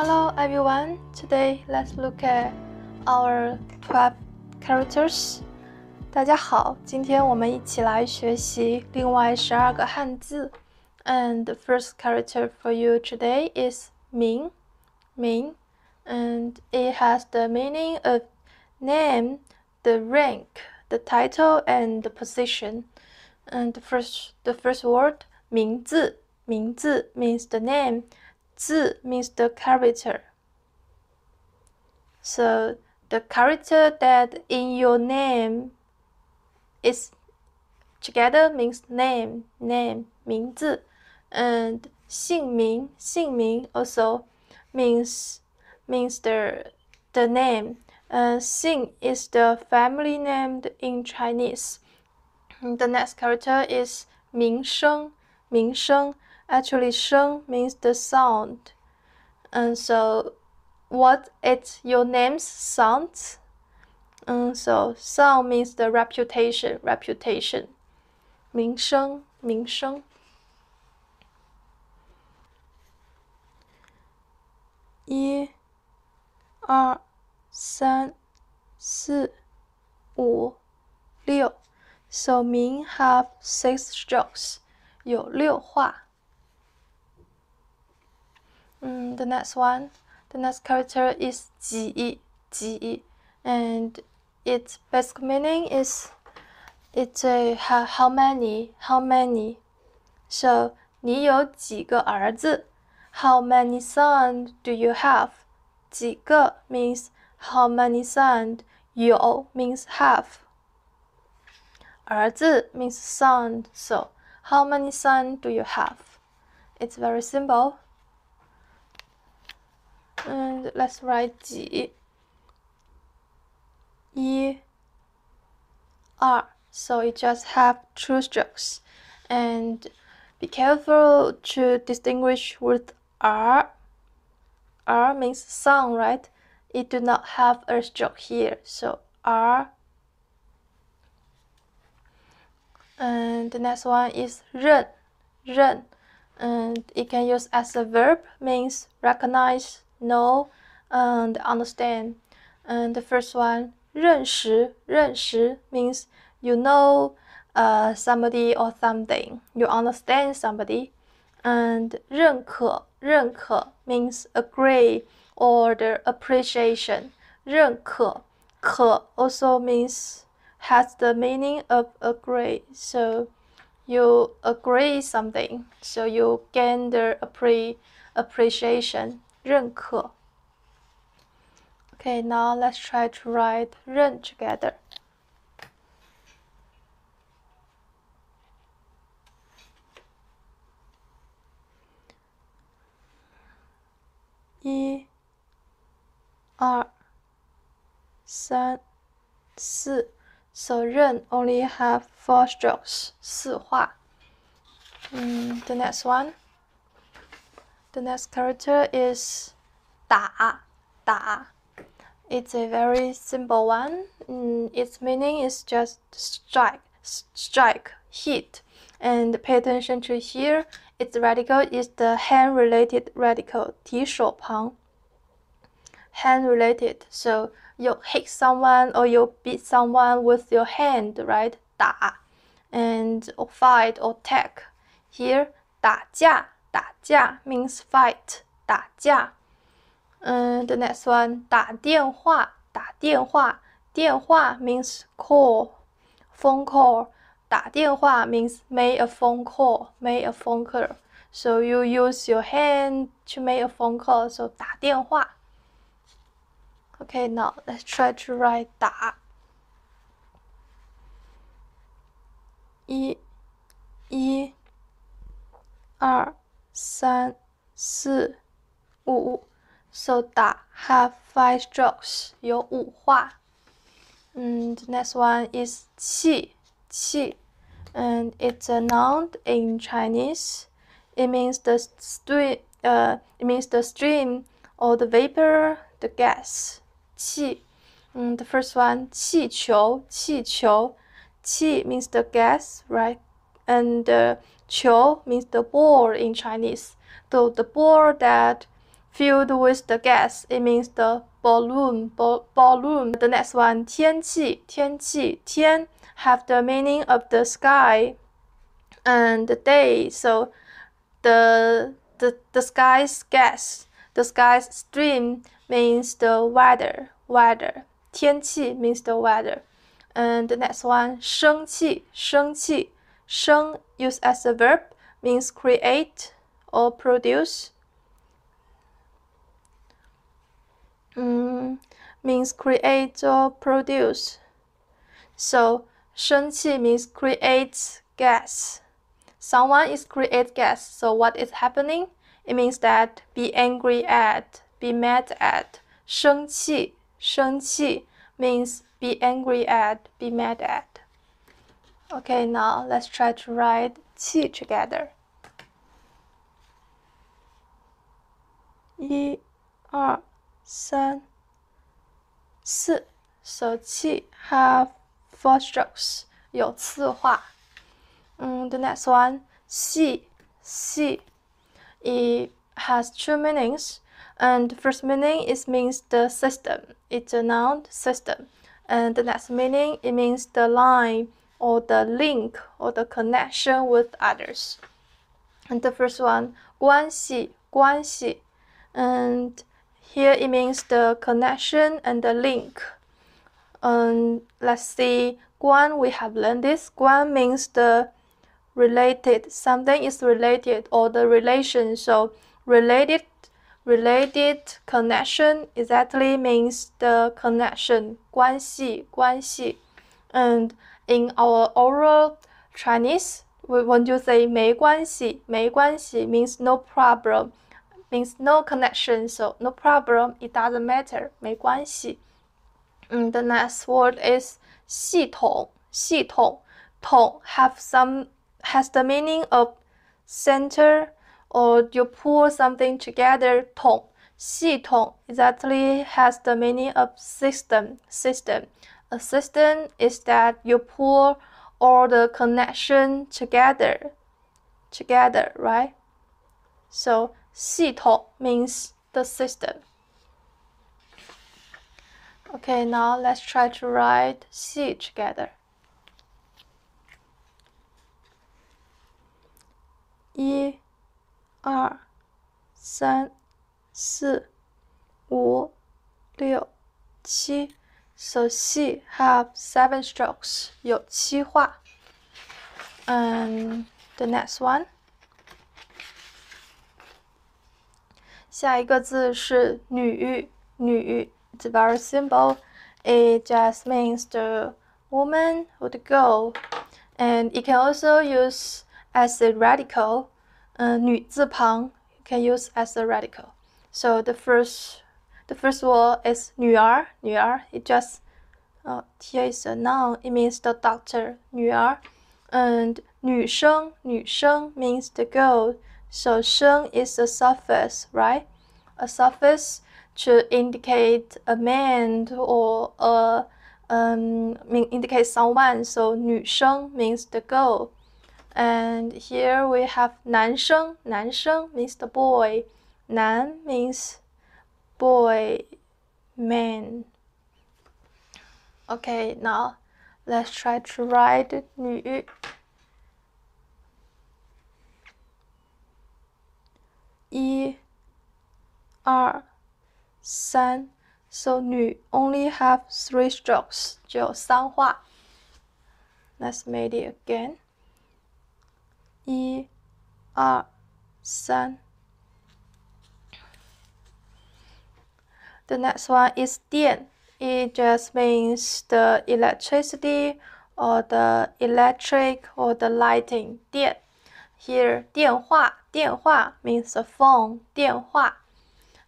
Hello everyone, today let's look at our 12 characters. 大家好，今天我们一起来学习另外12个汉字。And the first character for you today is 名 and it has the meaning of name, the rank, the title, and the position. And the first word 名字means the name. 字 means the character. So the character that in your name is together means name, 名字. And 姓名 also means the name. 姓 is the family name in Chinese. The next character is 名声 Actually, 声 means the sound. And so, what is your name's sound? So, sound means the reputation. 名声 1 2 3 4 5 6 So, 名 have 6 strokes. 有6画。The next character is 几 and its basic meaning is it's a how many. So 你有几个儿子 How many sons do you have? 几个 means how many sons. 有 means have. 儿子 means son. So how many sons do you have? It's very simple. And let's write 几 1 2 So it just have 2 strokes. And be careful to distinguish with R. R means son, right? It do not have a stroke here. So R. And the next one is 认 and it can use as a verb, means recognize, know, and understand. And the first one 认识 means you know somebody or something, you understand somebody. And 认可 means agree or the appreciation. 认可 also means has the meaning of agree. So you agree something, so you gain the appreciation. 认可. Okay, now let's try to write 认 together. 1 2 3 4 So 认 only have 4 strokes, 4画. The next character is 打 It's a very simple one. Its meaning is just strike, hit. And pay attention to here. Its radical is the hand-related radical, 提手旁. Hand-related. So you hit someone or you beat someone with your hand, right? 打 and or fight or attack. Here 打架 means fight. 打架. The next one 打电话 电话 means call, phone call. 打电话 means make a phone call. So you use your hand to make a phone call. So 打电话. Okay, now let's try to write 打 1 2 3 4 5 So 打 have 5 strokes, 有5画. The next one is 气 and it's a noun in Chinese. It means the stream or the vapor, the gas. 气. The first one 气球 气 means the gas, right? And 球 means the ball in Chinese. So the ball that filled with the gas. It means the balloon. Balloon. The next one, 天气,天气,天 have the meaning of the sky and the day. So the sky's gas, the sky's stream means the weather. 天气 means the weather. And the next one, 生气,生气,生 used as a verb means create or produce. Means create or produce. So 生气 means creates gas. Someone is create gas. So what is happening? It means that be angry at, be mad at. 生气,生气 means be angry at, be mad at. Okay, now let's try to write 气 together. 1, 2, 3, 4. So 气 have 4 strokes. 有四画. The next one, 系, 系. It has 2 meanings. And the first meaning it means the system. It's a noun, system. And the next meaning it means the line or the link or the connection with others. And the first one, 关系, 关系. And here it means the connection and the link. Let's see, 关, we have learned this. 关means the related, something is related or the relation. So related connection exactly means the connection. 关系, 关系. And in our oral Chinese, when you say 没关系, 没关系 means no problem, means no connection. So no problem, it doesn't matter. 没关系. The next word is 系统, 系统. 统 has the meaning of center or you pull something together. 统, 系统 exactly has the meaning of system, system. A system is that you pull all the connection together, right? So 系统 means the system. Okay, now let's try to write 系 together. 1, 2, 3, 4, 5, 6, 7. So 系 have 7 strokes. 有7画. And the next one. 下一个字是女, 女. It's very simple. It just means the woman or the girl. And it can also use as a radical. 女字旁 you can use as a radical. So the first word is 女儿, 女儿. It just here is a noun. It means the doctor, 女儿. And 女生, 女生 means the girl. So 生 is a suffix, right? A suffix to indicate a man or indicate someone. So 女生 means the girl. And here we have 男生, 男生 means the boy. 男 means boy, man. Okay, now let's try to write 女. 1, 2, 3. So 女 only have 3 strokes. 只有3画. Let's make it again. 1, 2, 3. The next one is 电. It just means the electricity or the electric or the lighting. 电. Here 电话, 电话 means the phone. 电话.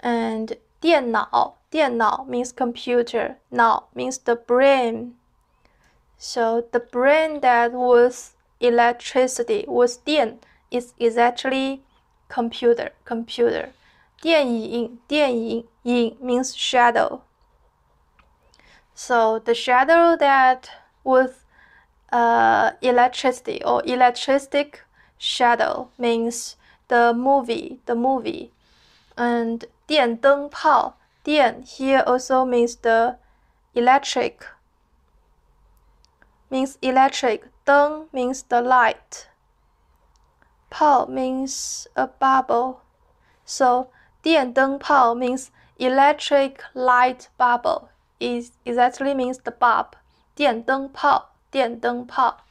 And 电脑, 电脑 means computer. 脑 means the brain. So the brain that was electricity, was 电 is exactly computer. 电影, 电影 影 means shadow. So the shadow that was electricity or electric shadow means the movie. And 电灯泡，电 here also means the electric. Means electric. 灯 means the light. 泡 means a bubble. So 电灯泡 means electric light bubble. It exactly means the bulb. 电灯泡，电灯泡。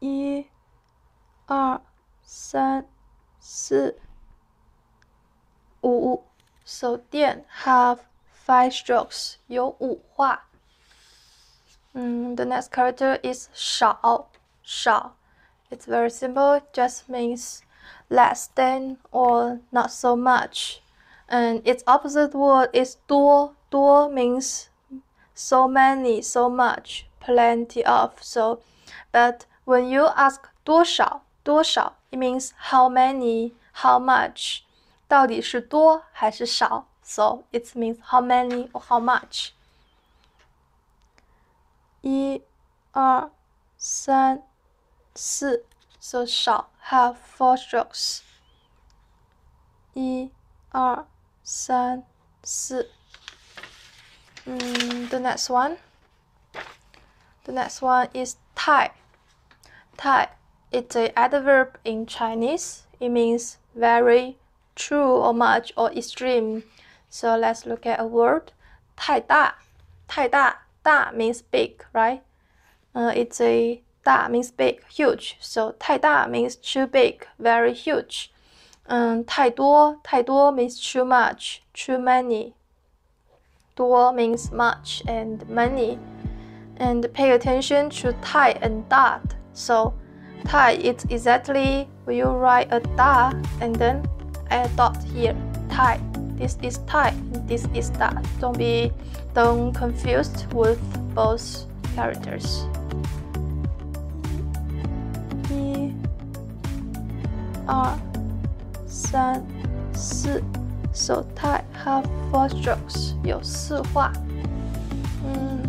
1、2、3、4、5。So 电 have 5 strokes. 有5画。The next character is 少，少。It's very simple. Just means less than or not so much. And its opposite word is 多，多 means so many, so much, plenty of. So, but when you ask 多少，多少 it means how many, how much. 到底是多还是少 So it means how many or how much. 1、2、3、4 So 少 have 4 strokes. 1、2、3、4 The next one. The next one is 太。太 It's an adverb in Chinese. It means very, true or much or extreme. So let's look at a word. 太大，太大，大 means big, right? It's a 大 means big, huge. So 太大 means too big, very huge. 太多，太多 means too much, too many. 多 means much and many. And pay attention to 太 and 大. So 太 it's exactly when you write a 大 and then add a dot here. 太 this is 太 and this is 大. Don't confused with both characters. 1、2、3、4 So 太 have 4 strokes. 有4画。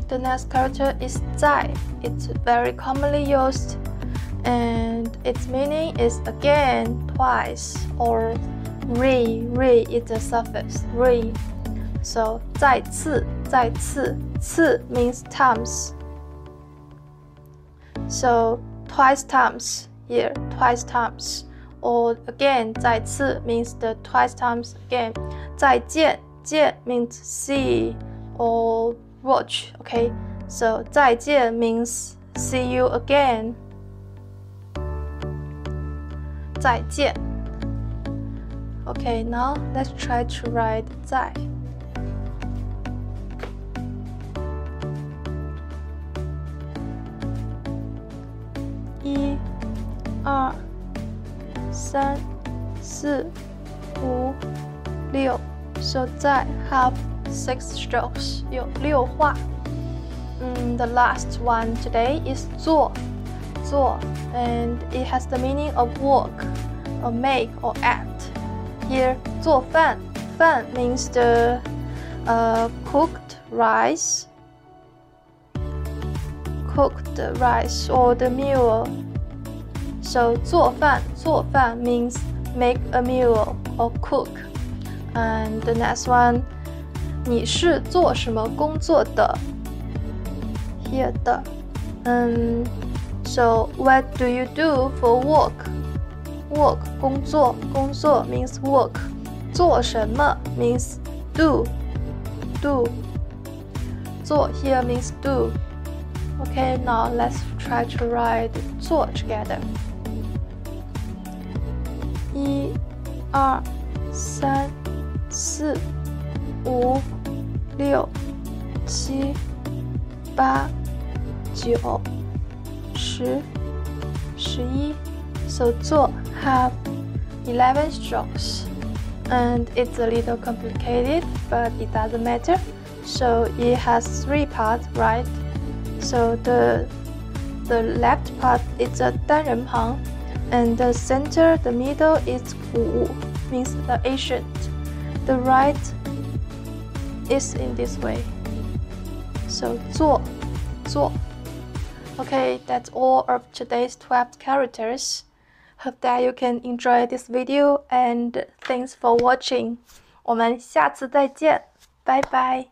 The next character is 在 It's very commonly used and its meaning is again, twice, or re is a suffix, re. So 再次，再次，次 means times. So twice times here, twice times. Or again, 再次 means the twice times again. 再见，见 means see or watch, okay? So 再见 means see you again. 再见 Okay, now let's try to write 在 1、2、3、4、5、6 So 在 have 6 strokes 有6画。The last one today is 做 and it has the meaning of work or make or act. Here 做饭 饭 means the cooked rice or the meal. So 做饭 means make a meal or cook. And the next one 你是做什么工作的 Here 的So what do you do for work? Work 工作 means work. 做什么 means do. 做 here means do. Okay, now let's try to write 做 together. 1、2、3、4、5、6、7、8、9、10、11 So 做 have 11 strokes. And it's a little complicated, but it doesn't matter. So it has 3 parts, right? So the left part is a 单人旁 and the center, the middle is 五 means the ancient. The right is in this way. So 做 Okay, that's all of today's 12 characters. Hope that you can enjoy this video and thanks for watching. 我们下次再见，拜拜。